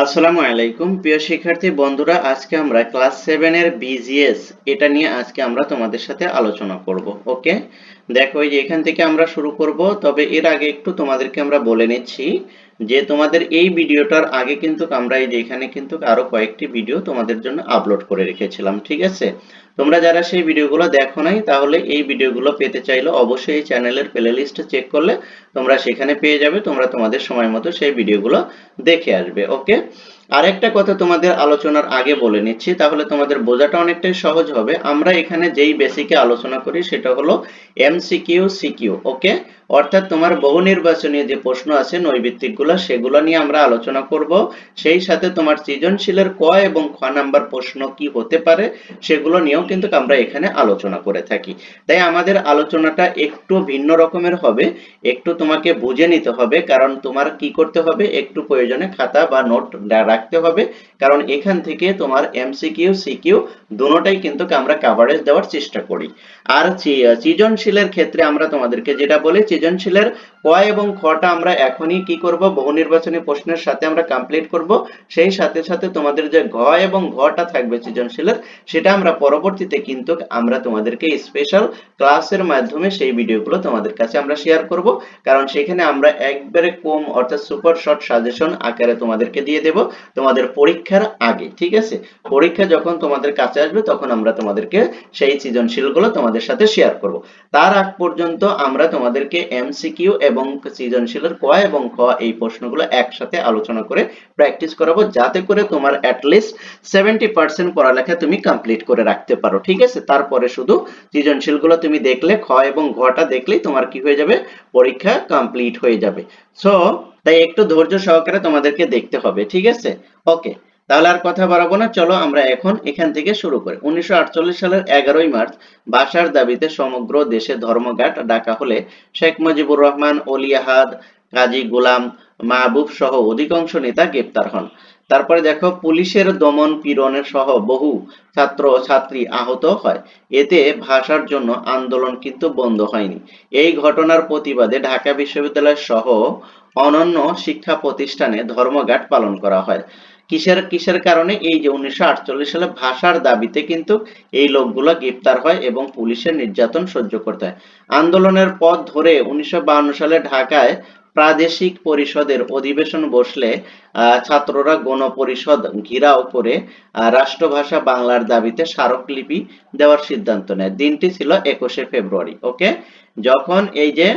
আসসালামু আলাইকুম প্রিয় শিক্ষার্থী বন্ধুরা, আজকে আমরা ক্লাস 7 এর বিজিএস এটা নিয়ে আজকে আমরা তোমাদের সাথে আলোচনা করব। ওকে, দেখো এই যে এখান থেকে আমরা শুরু করব। তবে এর আগে একটু তোমাদেরকে আমরা বলে নিচ্ছি যে তোমাদের এই ভিডিওটার আগে কিন্তু আমরা এই যে এখানে কিন্তু আরো কয়েকটি ভিডিও তোমাদের জন্য আপলোড করে রেখেছিলাম, ঠিক আছে? তোমরা যারা সেই ভিডিওগুলো দেখো নাই তাহলে এই ভিডিওগুলো পেতে চাইলে অবশ্যই এই চ্যানেলের প্লেলিস্ট চেক করলে তোমরা সেখানে পেয়ে যাবে। তোমরা তোমাদের সময় মতো সেই ভিডিওগুলো দেখে আসবে। ওকে, আরেকটা কথা তোমাদের আলোচনার আগে বলে নিচ্ছি, তাহলে তোমাদের বোঝাটা অনেকটাই সহজ হবে। আমরা এখানে যেই বেসিকে আলোচনা করি সেটা হলো এমসিকিউ সিকিউ। ওকে, অর্থাৎ তোমার বহু নির্বাচনী যে প্রশ্ন আছে নৈর্ব্যক্তিকগুলো সেগুলো নিয়ে আমরা আলোচনা করব। সেই সাথে তোমার সৃজনশীলের ক এবং খ নাম্বার প্রশ্ন কি হতে পারে সেগুলো নিয়েও কিন্তু আমরা এখানে আলোচনা করে থাকি। তাই আমাদের আলোচনাটা একটু ভিন্ন রকমের হবে, একটু তোমাকে বুঝে নিতে হবে, কারণ তোমার কি করতে হবে, একটু প্রয়োজনে খাতা বা নোট রাখতে হবে, কারণ এখান থেকে তোমার এমসিকিউ সিকিউ দুটোটাই কিন্তু আমরা কভারেজ দেওয়ার চেষ্টা করি। আর সৃজনশীলের ক্ষেত্রে আমরা তোমাদেরকে যেটা বলি, সৃজনশীলের ক এবং খটা আমরা এখনই কি করব, বহু নির্বাচনী প্রশ্নের সাথে আমরা কমপ্লিট করব। সেই সাথে সাথে তোমাদের যে ঘ এবং ঘটা থাকবে সৃজনশীলের, সেটা আমরা পরবর্তীতে কিন্তু আমরা তোমাদেরকে স্পেশাল ক্লাসের মাধ্যমে সেই ভিডিওগুলো তোমাদের কাছে আমরা শেয়ার করব, কারণ সেখানে আমরা একবারে কম অর্থাৎ সুপার শর্ট সাজেশন আকারে তোমাদেরকে দিয়ে দেব তোমাদের পরীক্ষার আগে, ঠিক আছে? পরীক্ষা যখন তোমাদের কাছে আসবে তখন আমরা তোমাদেরকে সেই সৃজনশীলগুলো তোমাদের সাথে শেয়ার করব। তার আগ পর্যন্ত আমরা তোমাদেরকে এমসিকিউ এবং সৃজনশীলের ক এবং খ এই প্রশ্নগুলো একসাথে আলোচনা করে প্র্যাকটিস করাবো, যাতে করে তোমার অ্যাটলিস্ট 70% পড়ালেখা তুমি কমপ্লিট করে রাখতে পারো, ঠিক আছে? তারপরে শুধু সৃজনশীলগুলো তুমি দেখলে, খ এবং ঘটা দেখলেই তোমার কি হয়ে যাবে, পরীক্ষা কমপ্লিট হয়ে যাবে। সো তাই একটু ধৈর্য সহকারে তোমাদেরকে দেখতে হবে, ঠিক আছে? ওকে, তাহলে আর কথা বাড়াবো না, চলো আমরা এখন এখান থেকে শুরু করি। 1948 সালের 11ই মার্চ ভাষার দাবিতে সমগ্র দেশে ধর্মঘট ডাকা হলে শেখ মুজিবুর রহমান, অলি আহাদ, কাজী গোলাম মাহবুব সহ অধিকাংশ নেতা গ্রেপ্তার হন। তারপরে দেখো, পুলিশের দমন পীড়নের সহ বহু ছাত্র ও ছাত্রী আহত হয়। এতে ভাষার জন্য আন্দোলন কিন্তু বন্ধ হয়নি। এই ঘটনার প্রতিবাদে ঢাকা বিশ্ববিদ্যালয় সহ অন্যান্য শিক্ষা প্রতিষ্ঠানে ধর্মঘট পালন করা হয়। কিসের কিসের কারণে? এই যে 1948 সালে ভাষার দাবিতে কিন্তু এই লোকগুলো গ্রেপ্তার হয় এবং পুলিশের নির্যাতন সহ্য করতে হয়। আন্দোলনের পথ ধরে 1952 সালে ঢাকায় প্রাদেশিক পরিষদের অধিবেশন বসলে ছাত্ররা গণপরিষদ ঘেরাও করে রাষ্ট্রভাষা বাংলার দাবিতে স্মারকলিপি দেওয়ার সিদ্ধান্ত নেয়। দিনটি ছিল 21শে ফেব্রুয়ারি। ওকে, যখন এই যে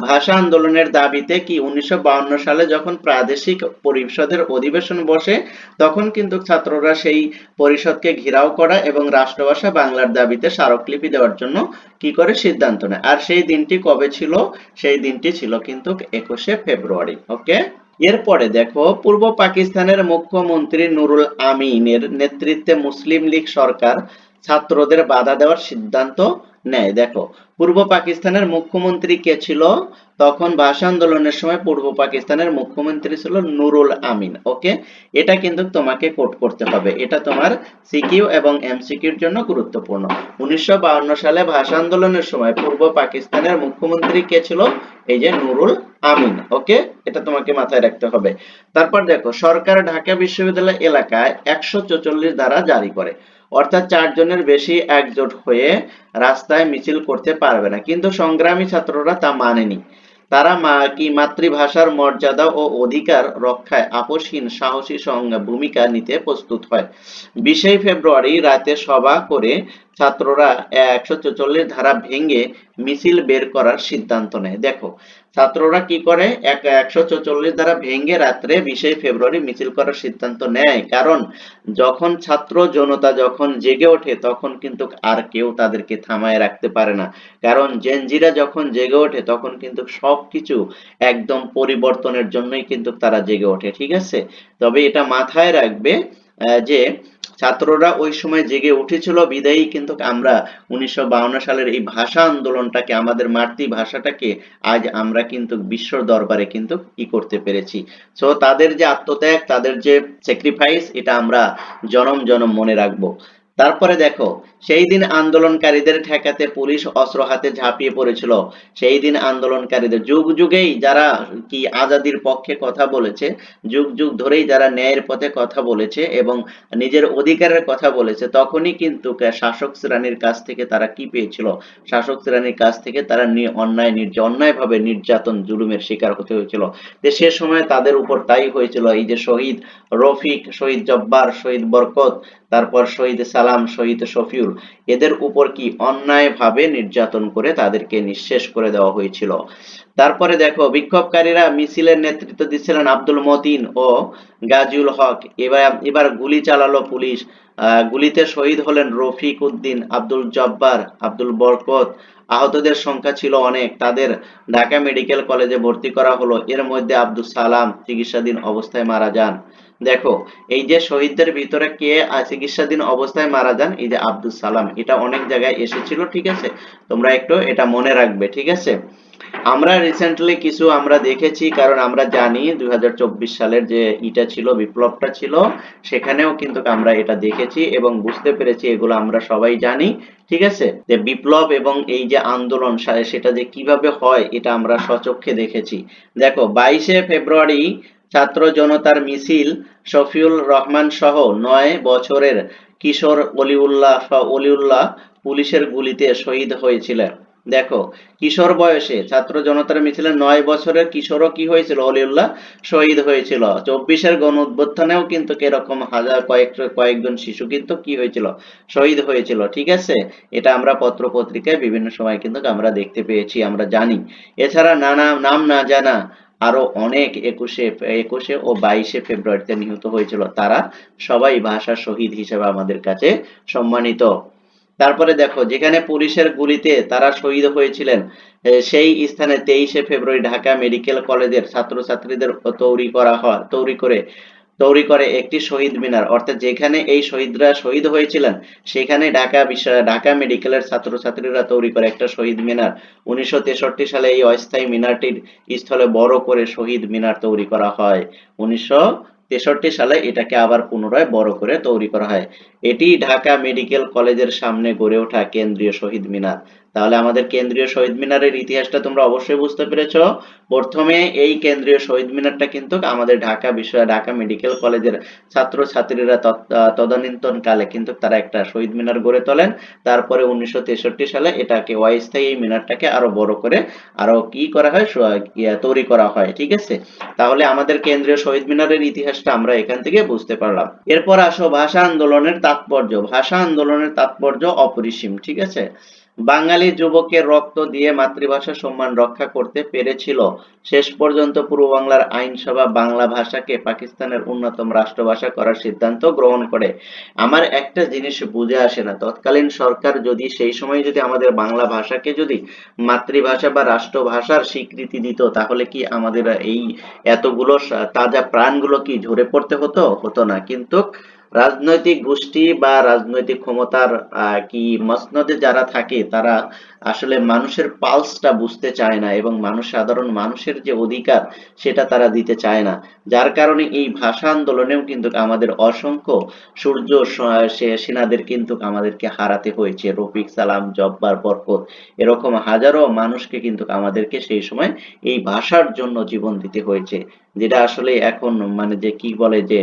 ভাষা আন্দোলনের দাবিতে কি 1952 সালে যখন প্রাদেশিক পরিষদের অধিবেশন বসে, তখন কিন্তু ছাত্ররা সেই পরিষদকে ঘেরাও করা এবং রাষ্ট্রভাষা বাংলার দাবিতে স্মারকলিপি দেওয়ার জন্য কি করে সিদ্ধান্ত নেয়। আর সেই দিনটি কবে ছিল? সেই দিনটি ছিল কিন্তু 21শে ফেব্রুয়ারি। ওকে, এরপরে দেখো, পূর্ব পাকিস্তানের মুখ্যমন্ত্রী নুরুল আমিনের নেতৃত্বে মুসলিম লীগ সরকার ছাত্রদের বাধা দেওয়ার সিদ্ধান্ত নেয়। দেখো, পূর্ব পাকিস্তানের মুখ্যমন্ত্রী কে ছিল? তখন ভাষা আন্দোলনের সময় পূর্ব পাকিস্তানের মুখ্যমন্ত্রী ছিল নুরুল আমিন। ওকে, এটা কিন্তু তোমাকে কোট করতে হবে, এটা তোমার সিকিউ এবং এমসিকিউর জন্য গুরুত্বপূর্ণ। 1952 সালে ভাষা আন্দোলনের সময় পূর্ব পাকিস্তানের মুখ্যমন্ত্রী কে ছিল? এই যে নুরুল আমিন। ওকে, এটা তোমাকে মাথায় রাখতে হবে। তারপর দেখো, সরকার ঢাকা বিশ্ববিদ্যালয় এলাকায় 144 ধারা জারি করে, অর্থাৎ 4 জনের বেশি একজোট হয়ে রাস্তায় মিছিল করতে পারবে না, কিন্তু সংগ্রামী ছাত্ররা তা মানেনি। তারা মাতৃভাষার মর্যাদা ও অধিকার রক্ষায় আপোষহীন সাহসী ভূমিকা নিতে প্রস্তুত হয়। 20শে ফেব্রুয়ারি রাতে সভা করে ছাত্ররা 144 ধারা ভেঙে মিছিল বের করার সিদ্ধান্ত নেয়। দেখো, ছাত্ররা কি করে, 144 ধারা ভেঙে রাত্রে 20শে ফেব্রুয়ারি মিছিল করার সিদ্ধান্ত নেয়, কারণ যখন ছাত্র জনতা যখন জেগে ওঠে তখন কিন্তু আর কেউ তাদেরকে থামায় রাখতে পারে না, কারণ জেনজিরা যখন জেগে ওঠে তখন কিন্তু সবকিছু একদম পরিবর্তনের জন্যই কিন্তু তারা জেগে ওঠে, ঠিক আছে? তবে এটা মাথায় রাখবে যে ছাত্ররা ওই সময় জেগে উঠেছিল বিদায়ী কিন্তু আমরা 1952 সালের এই ভাষা আন্দোলনটাকে, আমাদের মাতৃভাষাটাকে আজ আমরা কিন্তু বিশ্ব দরবারে কিন্তু কি করতে পেরেছি। সো তাদের যে আত্মত্যাগ, তাদের যে স্যাক্রিফাইস, এটা আমরা জনম জনম মনে রাখবো। তারপরে দেখো, সেই দিন আন্দোলনকারীদের ঠেকাতে পুলিশ অস্ত্র হাতে ঝাঁপিয়ে পড়েছিল। সেই দিন আন্দোলনকারীদের, যুগ যুগেই যারা কি আজাদির পক্ষে কথা বলেছে, যুগ যুগ ধরেই যারা ন্যায়ের পথে কথা বলেছে এবং নিজের অধিকারের কথা বলেছে, তখনই কিন্তু শাসক শ্রেণীর কাছ থেকে তারা কি পেয়েছিল, শাসক শ্রেণীর কাছ থেকে তারা অন্যায়ভাবে নির্যাতন জুলুমের শিকার হতে হয়েছিল। যে সে সময় তাদের উপর তাই হয়েছিল। এই যে শহীদ রফিক, শহীদ জব্বার, শহীদ বরকত, তারপর শহীদ সালাম, শহীদ শফিউল, এদের উপর কি অন্যায়ভাবে নির্যাতন করে তাদেরকে নিঃশেষ করে দেওয়া হয়েছিল। তারপরে দেখো, বিক্ষোভকারীরা মিছিলের নেতৃত্ব দিচ্ছিলেন আব্দুল মতিন ও গাজীউল হক। এবার গুলি চালালো পুলিশ। গুলিতে শহীদ হলেন রফিক উদ্দিন, আব্দুল জব্বার, আব্দুল বরকত। আহতদের সংখ্যা ছিল অনেক, তাদের ঢাকা মেডিকেল কলেজে ভর্তি করা হলো। এর মধ্যে আব্দুল সালাম চিকিৎসাধীন অবস্থায় মারা যান। দেখো, এই যে শহীদদের ভিতরে কে চিকিৎসাধীন অবস্থায় মারা যান, এই যে আব্দুল সালাম, এটা অনেক জায়গায় এসেছিল, ঠিক আছে? তোমরা একটু এটা মনে রাখবে, ঠিক আছে? আমরা রিসেন্টলি কিছু আমরা দেখেছি, কারণ আমরা জানি 2024 সালের যে ইটা ছিল, বিপ্লবটা ছিল, সেখানেও কিন্তু আমরা এটা দেখেছি এবং বুঝতে পেরেছি, এগুলো আমরা সবাই জানি, ঠিক আছে? যে বিপ্লব এবং এই যে আন্দোলন সেটা যে কিভাবে হয়, এটা আমরা স্বচক্ষে দেখেছি। দেখো, 22শে ফেব্রুয়ারি ছাত্র জনতার মিছিল, শফিউল রহমান সহ 9 বছরের কিশোর অলিউল্লাহ পুলিশের গুলিতে শহীদ হয়েছিলেন। দেখো, কিশোর বয়সে ছাত্র জনতার মিছিলে 9 বছরের কিশোরও কি হয়েছিল, অলিউল্লাহ শহীদ হয়েছিল। 24-এর গণ অভ্যুত্থানেও কিন্তু এরকম কয়েকজন শিশু কিন্তু কি হয়েছিল, শহীদ হয়েছিল, ঠিক আছে? এটা আমরা পত্র পত্রিকায় বিভিন্ন সময় কিন্তু আমরা দেখতে পেয়েছি, আমরা জানি। এছাড়া নাম না জানা আরো অনেক 21শে ও 22শে ফেব্রুয়ারিতে নিহত হয়েছিল, তারা সবাই ভাষা শহীদ হিসেবে আমাদের কাছে সম্মানিত। তারপরে দেখো, যেখানে পুলিশের গুলিতে তারা শহীদ হয়েছিলেন, সেই স্থানে 23শে ফেব্রুয়ারি ঢাকা মেডিকেল কলেজের ছাত্রছাত্রীদের তৈরি করে একটি শহীদ মিনার, অর্থাৎ যেখানে এই শহীদরা শহীদ হয়েছিলেন, সেখানে ঢাকা মেডিকেলের ছাত্রছাত্রীরা তৈরি করে একটা শহীদ মিনার। 1963 সালে এই অস্থায়ী মিনারটির স্থলে বড় করে শহীদ মিনার তৈরি করা হয়। 1963 সালে এটাকে আবার পুনরায় বড় করে তৈরি করা হয়। এটি ঢাকা মেডিকেল কলেজের সামনে গড়ে ওঠা কেন্দ্রীয় শহীদ মিনার। তাহলে আমাদের কেন্দ্রীয় শহীদ মিনারের ইতিহাসটা তোমরা অবশ্যই বুঝতে পেরেছো। প্রথমে এই কেন্দ্রীয় শহীদ মিনারটা কিন্তু আমাদের ঢাকা মেডিকেল কলেজের ছাত্রছাত্রীরা তদানীন্তন কালে কিন্তু তারা একটা শহীদ মিনার গড়ে তোলেন। তারপরে 1963 সালে এটাকে অস্থায়ী এই মিনারটাকে আরো বড় করে আরো কি করা হয়, তৈরি করা হয়, ঠিক আছে? তাহলে আমাদের কেন্দ্রীয় শহীদ মিনারের ইতিহাসটা আমরা এখান থেকে বুঝতে পারলাম। এরপর আসো ভাষা আন্দোলনের তাৎপর্য। ভাষা আন্দোলনের তাৎপর্য অপরিসীম, ঠিক আছে? বাঙালি যুবকের রক্ত দিয়ে মাতৃভাষার সম্মান রক্ষা করতে পেরেছিল। শেষ পর্যন্ত পূর্ব বাংলার আইনসভা বাংলা ভাষাকে পাকিস্তানের অন্যতম রাষ্ট্রভাষা করার সিদ্ধান্ত গ্রহণ করে। আমার একটা জিনিস বুঝে আসে না, তৎকালীন সরকার যদি সেই সময় যদি আমাদের বাংলা ভাষাকে যদি মাতৃভাষা বা রাষ্ট্রভাষার স্বীকৃতি দিত, তাহলে কি আমাদের এই এতগুলো তাজা প্রাণগুলো কি ঝরে পড়তে হতো? হতো না। কিন্তু রাজনৈতিক গোষ্ঠী বা রাজনৈতিক ক্ষমতার কি মসনদে যারা থাকে, তারা আসলে মানুষের পালসটা বুঝতে চায় না এবং সাধারণ মানুষের যে অধিকার, সেটা তারা দিতে চায় না। যার কারণে এই ভাষা আন্দোলনেও কিন্তু আমাদের অসংখ্য সূর্য সেনাদের কিন্তু আমাদেরকে হারাতে হয়েছে। রফিক, সালাম, জব্বার, বরকত, এরকম হাজারো মানুষকে কিন্তু আমাদেরকে সেই সময় এই ভাষার জন্য জীবন দিতে হয়েছে। যেটা আসলে এখন মানে যে কি বলে যে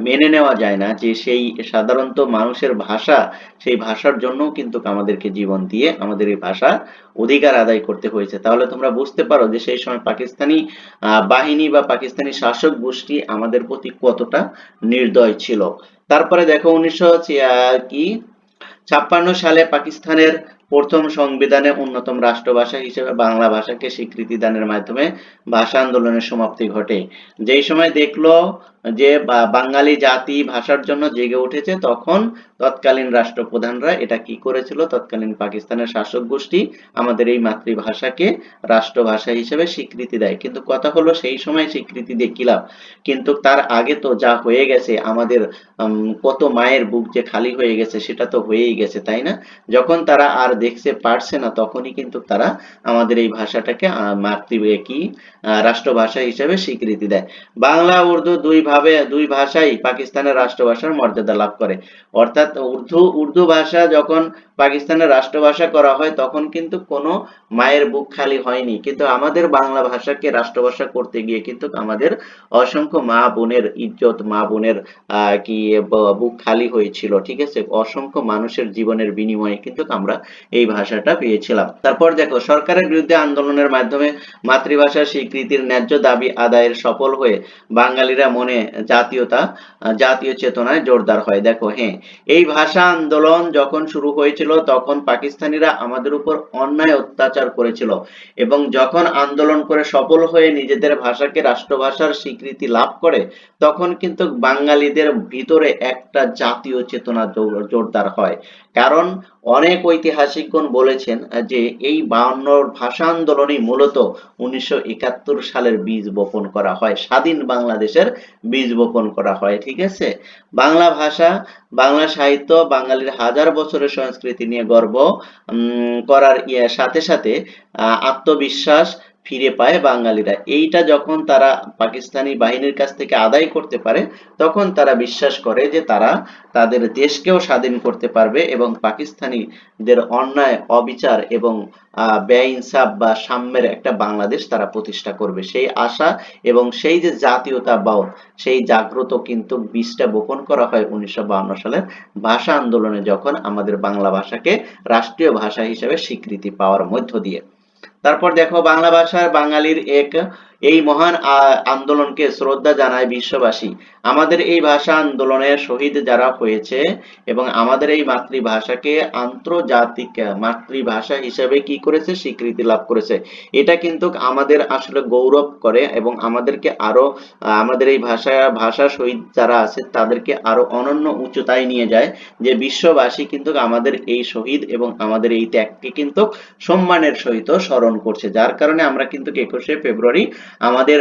মেনে নেওয়া যায় না, যে সেই সাধারণত মানুষের ভাষা, সেই ভাষার জন্যও কিন্তু আমাদেরকে জীবন দিয়ে আমাদের এই ভাষা অধিকার আদায় করতে হয়েছে। তাহলে তোমরা বুঝতে পারো যে সেই সময় পাকিস্তানি বাহিনী বা পাকিস্তানি শাসক গোষ্ঠী আমাদের প্রতি কতটা নির্দয় ছিল। তারপরে দেখো, 1956 সালে পাকিস্তানের প্রথম সংবিধানে অন্যতম রাষ্ট্রভাষা হিসেবে বাংলা ভাষাকে স্বীকৃতি দানের মাধ্যমে ভাষা আন্দোলনের সমাপ্তি ঘটে। যেই সময় দেখলো যে বাঙালি জাতি ভাষার জন্য জেগে উঠেছে, তখন তৎকালীন রাষ্ট্রপ্রধানরা এটা কি করেছিল, তৎকালীন পাকিস্তানের শাসক গোষ্ঠী আমাদের এই মাতৃভাষাকে রাষ্ট্রভাষা হিসেবে স্বীকৃতি দেয়। কিন্তু কথা হলো, সেই সময় স্বীকৃতি দিয়ে কি লাভ? কিন্তু তার আগে তো যা হয়ে গেছে, আমাদের কত মায়ের বুক যে খালি হয়ে গেছে, সেটা তো হয়েই গেছে, তাই না? যখন তারা আর দেখতে পারছে না, তখনই কিন্তু তারা আমাদের এই ভাষাটাকে রাষ্ট্রভাষা হিসেবে স্বীকৃতি দেয়। বাংলা উর্দু দুই দুই ভাষাই পাকিস্তানের রাষ্ট্রভাষার মর্যাদা লাভ করে। অর্থাৎ উর্দু ভাষা যখন পাকিস্তানের রাষ্ট্রভাষা করা হয় তখন কিন্তু কোনো মায়ের বুক খালি হয়নি, কিন্তু আমাদের বাংলা ভাষাকে রাষ্ট্রভাষা করতে গিয়ে কিন্তু আমাদের অসংখ্য মা বোনের ইজ্জত, মা বোনের কি বুক খালি হয়েছিল, ঠিক আছে। অসংখ্য মানুষের জীবনের বিনিময়ে কিন্তু আমরা এই ভাষাটা পেয়েছিলাম। তারপর দেখো, সরকারের বিরুদ্ধে আন্দোলনের মাধ্যমে মাতৃভাষার স্বীকৃতির ন্যায্য দাবি আদায়ের সফল হয়ে বাঙালিরা মনে জাতীয় চেতনায় জোরদার হয়। দেখো হ্যাঁ, এই ভাষা আন্দোলন যখন শুরু হয়েছিল তখন পাকিস্তানিরা আমাদের উপর অন্যায় অত্যাচার করেছিল, এবং যখন আন্দোলন করে সফল হয়ে নিজেদের ভাষাকে রাষ্ট্রভাষার স্বীকৃতি লাভ করে তখন কিন্তু বাঙালিদের ভিতরে একটা জাতীয় চেতনা জোরদার হয়। কারণ অনেক ঐতিহাসিকগণ বলেছেন যে এই 52 ভাষা আন্দোলনই মূলত 1971 সালের বীজ বপন করা হয়, স্বাধীন বাংলাদেশের বীজ বপন করা হয়, ঠিক আছে। বাংলা ভাষা, বাংলা সাহিত্য বাঙালির হাজার বছরের সংস্কৃতি নিয়ে গর্ব করার সাথে সাথে আত্মবিশ্বাস ফিরে পায় বাঙালিরা। এইটা যখন তারা পাকিস্তানি বাহিনীর কাছ থেকে আদায় করতে পারে তখন তারা বিশ্বাস করে যে তারা তাদের দেশকেও স্বাধীন করতে পারবে এবং পাকিস্তানিদের অন্যায়, অবিচার এবং বেইনসাফ বা সাম্যের একটা বাংলাদেশ তারা প্রতিষ্ঠা করবে। সেই আশা এবং সেই যে জাতীয়তাবাদ, সেই জাগ্রত কিন্তু বীজটা বপন করা হয় 1952 সালের ভাষা আন্দোলনে, যখন আমাদের বাংলা ভাষাকে রাষ্ট্রীয় ভাষা হিসেবে স্বীকৃতি পাওয়ার মধ্য দিয়ে। তারপর দেখো, বাংলা ভাষার বাঙালির এই মহান আন্দোলনকে শ্রদ্ধা জানায় বিশ্ববাসী। আমাদের এই ভাষা আন্দোলনে শহীদ যারা হয়েছে এবং আমাদের এই মাতৃভাষাকে আন্তর্জাতিক মাতৃভাষা হিসেবে কি করেছে, স্বীকৃতি লাভ করেছে। এটা কিন্তু আমাদের আসলে গৌরব করে এবং আমাদেরকে আরো আমাদের এই ভাষা শহীদ যারা আছে তাদেরকে আরো অনন্য উচ্চতায় নিয়ে যায়, যে বিশ্ববাসী কিন্তু আমাদের এই শহীদ এবং আমাদের এই ত্যাগকে কিন্তু সম্মানের সহিত স্মরণ করছে। যার কারণে আমরা কিন্তু 21শে ফেব্রুয়ারি আমাদের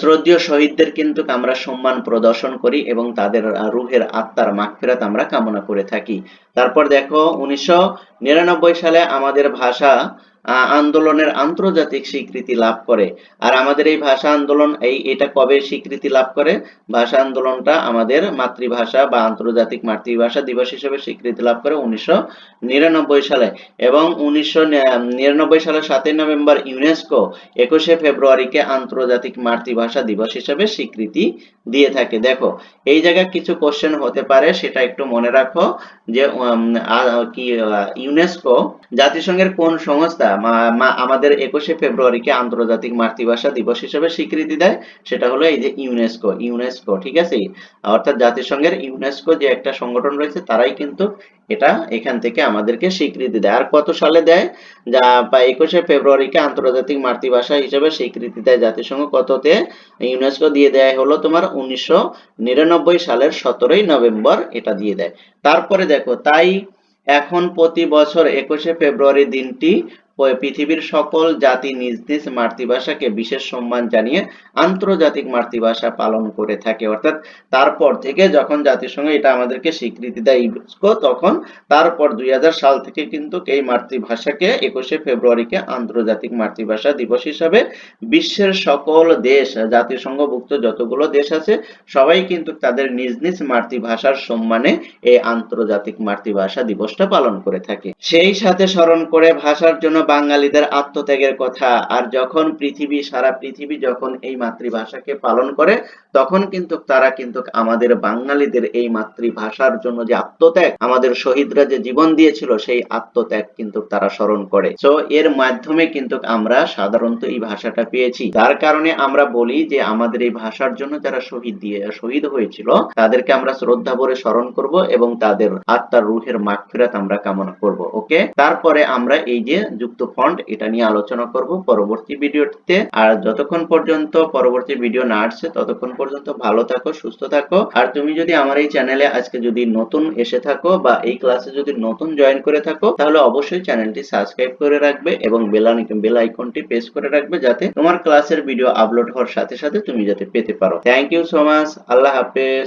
শ্রদ্ধেয় শহীদদের কিন্তু আমরা সম্মান প্রদর্শন করি এবং তাদের রুহের আত্মার মাগফিরাত আমরা কামনা করে থাকি। তারপর দেখো, 1999 সালে আমাদের ভাষা আন্দোলনের আন্তর্জাতিক স্বীকৃতি লাভ করে। আর আমাদের এই ভাষা আন্দোলন এটা কবে স্বীকৃতি লাভ করে? ভাষা আন্দোলনটা আমাদের মাতৃভাষা বা আন্তর্জাতিক মাতৃভাষা দিবস হিসেবে স্বীকৃতি লাভ করে 1999 সালে, এবং 1999 সালের 7 নভেম্বর ইউনেস্কো 21শে ফেব্রুয়ারিকে আন্তর্জাতিক মাতৃভাষা দিবস হিসেবে স্বীকৃতি দিয়ে থাকে। দেখো এই জায়গায় কিছু কোশ্চেন হতে পারে, সেটা একটু মনে রাখো যে ইউনেস্কো জাতিসংঘের কোন সংস্থা আমাদের 21শে ফেব্রুয়ারিকে আন্তর্জাতিক মাতৃভাষা দিবস হিসেবে স্বীকৃতি দেয়? সেটা হলো এই যে ইউনেস্কো, ঠিক আছে। অর্থাৎ জাতিসংঘের ইউনেস্কো যে একটা সংগঠন রয়েছে তারাই কিন্তু এটা এখান থেকে আমাদেরকে স্বীকৃতি দেয়। আর কত সালে দেয়? 21শে ফেব্রুয়ারিকে আন্তর্জাতিক মাতৃভাষা হিসেবে স্বীকৃতি দেয় জাতিসংঘ। কততে? ইউনেস্কো দিয়ে দেয় হলো তোমার 1999 সালের 17ই নভেম্বর এটা দিয়ে দেয়। তারপরে দেখো, তাই এখন প্রতি বছর 21শে ফেব্রুয়ারি দিনটি পৃথিবীর সকল জাতি নিজ নিজ মাতৃভাষাকে বিশেষ সম্মান জানিয়ে আন্তর্জাতিক মাতৃভাষা পালন করে থাকে। অর্থাৎ তারপর থেকে যখন জাতিসংঘ এটা আমাদেরকে স্বীকৃতি দেয় ইউনেস্কো, তখন তারপর 2000 সাল থেকে কিন্তু এই মাতৃভাষাকে 21শে ফেব্রুয়ারিকে আন্তর্জাতিক মাতৃভাষা দিবস হিসাবে বিশ্বের সকল দেশ, জাতিসংঘভুক্ত যতগুলো দেশ আছে সবাই কিন্তু তাদের নিজ নিজ মাতৃভাষার সম্মানে এই আন্তর্জাতিক মাতৃভাষা দিবসটা পালন করে থাকে। সেই সাথে স্মরণ করে ভাষার জন্য বাঙালিদের আত্মত্যাগের কথা। আর যখন সারা পৃথিবী যখন এই মাতৃভাষাকে পালন করে তখন কিন্তু তারা কিন্তু আমাদের বাঙালিদের এই মাতৃভাষার জন্য যে আত্মত্যাগ, আমাদের শহীদরা যে জীবন দিয়েছিল সেই আত্মত্যাগ কিন্তু তারা স্মরণ করে। তো এর মাধ্যমে কিন্তু আমরা সাধারণত এই ভাষাটা পেয়েছি। তার কারণে আমরা বলি যে আমাদের এই ভাষার জন্য যারা শহীদ হয়েছিল তাদেরকে আমরা শ্রদ্ধা ভরে স্মরণ করব এবং তাদের আত্মার রুহের মাগফিরাত আমরা কামনা করব। ওকে, তারপরে আমরা এই যে যুক্ত ফন্ট এটা নিয়ে আলোচনা করব পরবর্তী ভিডিওতে। আর যতক্ষণ পর্যন্ত পরবর্তী ভিডিও না আসছে ততক্ষণ পর্যন্ত ভালো থাকো, সুস্থ থাকো। আর তুমি যদি আমার এই চ্যানেলে আজকে যদি নতুন এসে থাকো বা এই ক্লাসে যদি নতুন জয়েন করে থাকো তাহলে অবশ্যই চ্যানেলটি সাবস্ক্রাইব করে রাখবে এবং বেল আইকনটি প্রেস করে রাখবে যাতে তোমার ক্লাসের ভিডিও আপলোড হওয়ার সাথে সাথে তুমি যাতে পেতে পারো। Thank you so much. আল্লাহ হাফেজ।